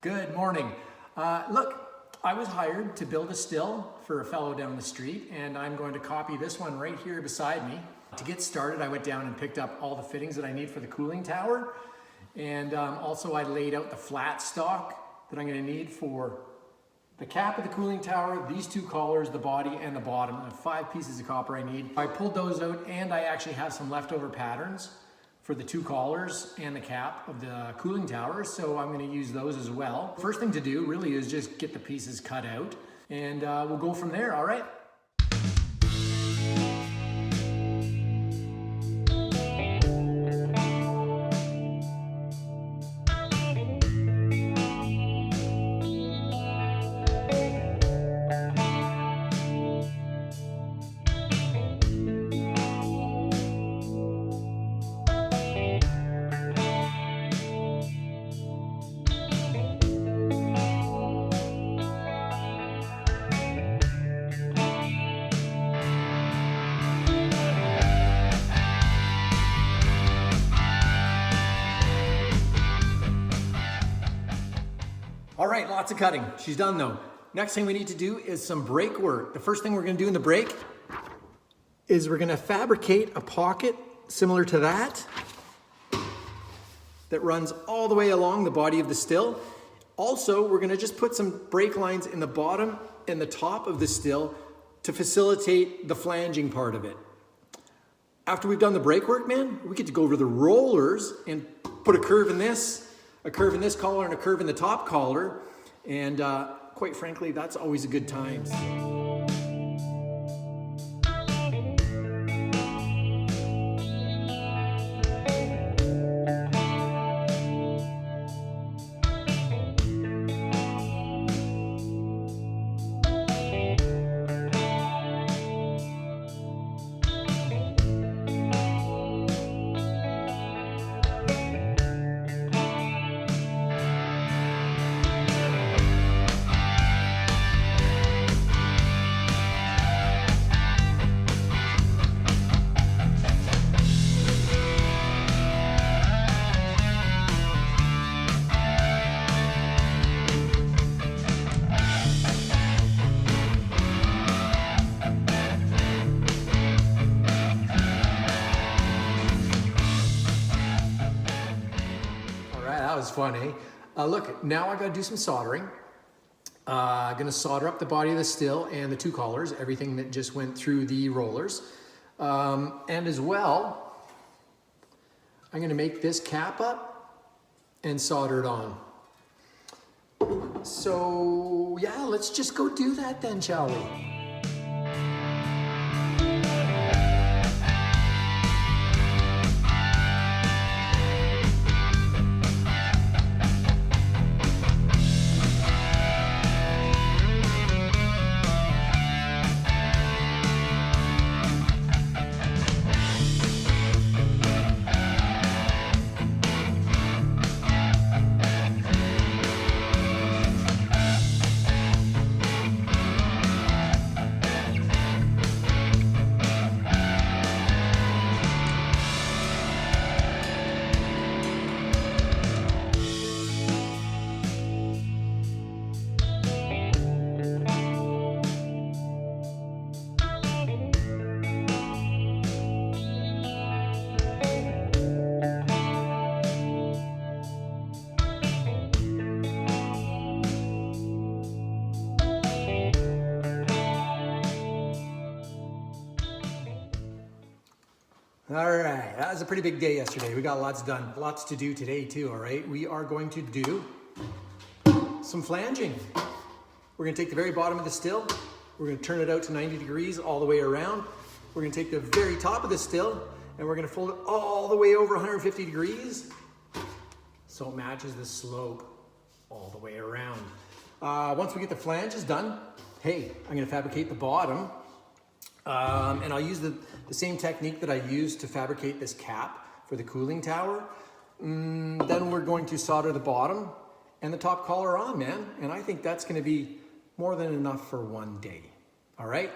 Good morning. Look, I was hired to build a still for a fellow down the street, and I'm going to copy this one right here beside me. To get started, I went down and picked up all the fittings that I need for the cooling tower, and also I laid out the flat stock that I'm going to need for the cap of the cooling tower, these two collars, the body and the bottom. I have 5 pieces of copper I need. I pulled those out, and I actually have some leftover patterns for the 2 collars and the cap of the cooling tower, so I'm going to use those as well. First thing to do really is just get the pieces cut out, and we'll go from there, all right? All right, lots of cutting. She's done though. Next thing we need to do is some brake work. The first thing we're gonna do in the brake is we're gonna fabricate a pocket similar to that runs all the way along the body of the still. Also, we're gonna just put some brake lines in the bottom and the top of the still to facilitate the flanging part of it. After we've done the brake work, man, we get to go over the rollers and put a curve in this collar and a curve in the top collar, and quite frankly, that's always a good time. That was fun, eh? Look, now I gotta do some soldering. I'm gonna solder up the body of the still and the 2 collars, everything that just went through the rollers. And as well, I'm gonna make this cap up and solder it on. So yeah, let's just go do that then, shall we? All right, that was a pretty big day yesterday. We got lots done, lots to do today too, all right? We are going to do some flanging. We're gonna take the very bottom of the still, we're gonna turn it out to 90 degrees all the way around. We're gonna take the very top of the still and we're gonna fold it all the way over 150 degrees so it matches the slope all the way around. Once we get the flanges done, hey, I'm gonna fabricate the bottom. And I'll use the same technique that I used to fabricate this cap for the cooling tower. Then we're going to solder the bottom and the top collar on, man. And I think that's gonna be more than enough for one day. All right?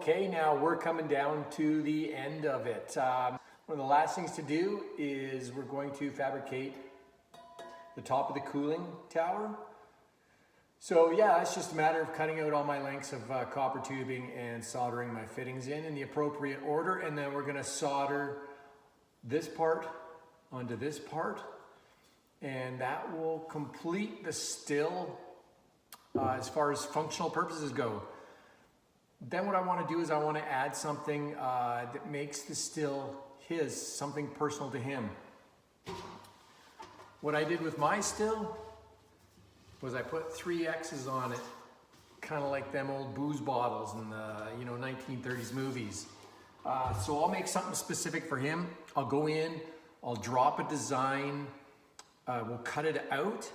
Okay, now we're coming down to the end of it. One of the last things to do is we're going to fabricate the top of the cooling tower. So yeah, it's just a matter of cutting out all my lengths of copper tubing and soldering my fittings in the appropriate order, and then we're going to solder this part onto this part, and that will complete the still as far as functional purposes go. Then what I want to do is I want to add something that makes the still his, something personal to him. What I did with my still was I put 3 X's on it, kind of like them old booze bottles in the 1930s movies. So I'll make something specific for him. I'll go in, I'll drop a design, we'll cut it out,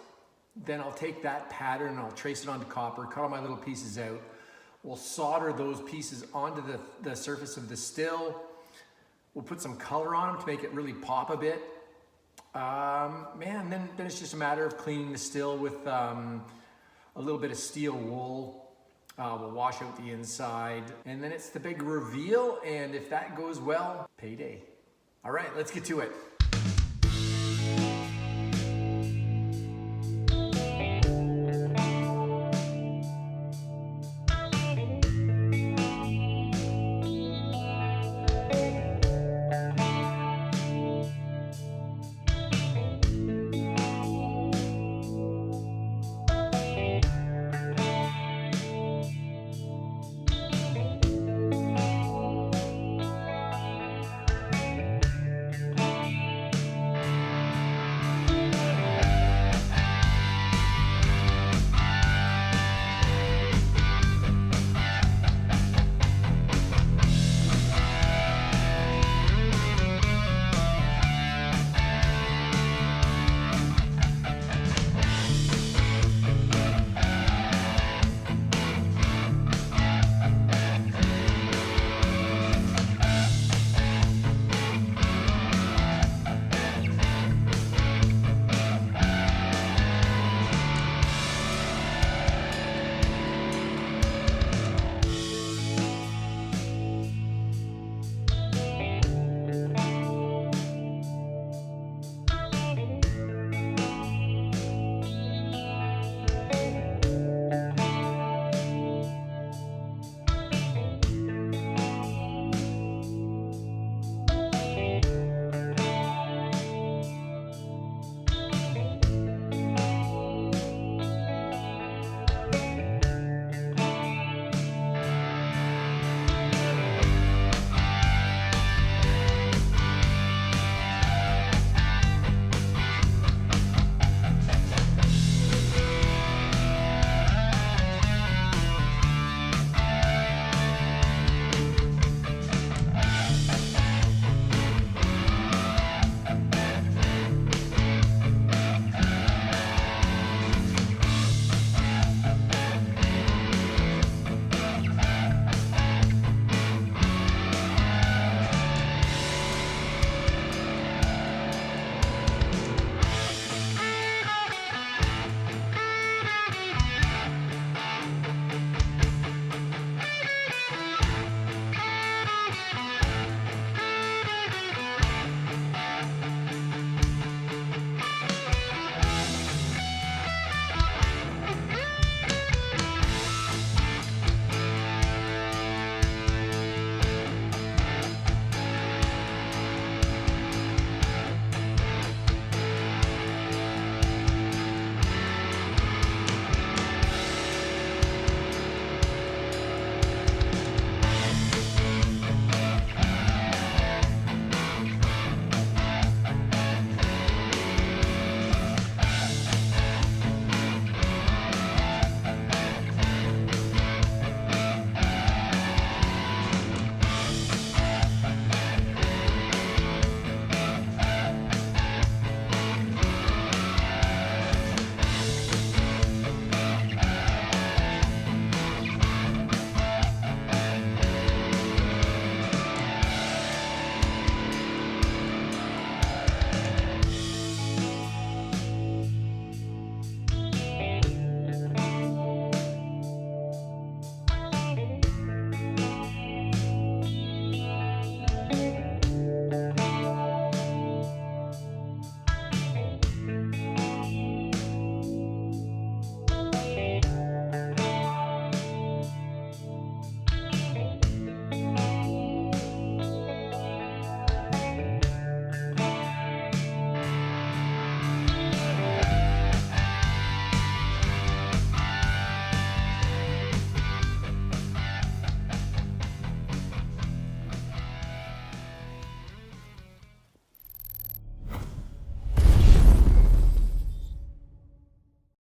then I'll take that pattern and I'll trace it onto copper, cut all my little pieces out. We'll solder those pieces onto the surface of the still. We'll put some color on them to make it really pop a bit. Then it's just a matter of cleaning the still with a little bit of steel wool. We'll wash out the inside, and then it's the big reveal, and if that goes well, payday. All right, let's get to it.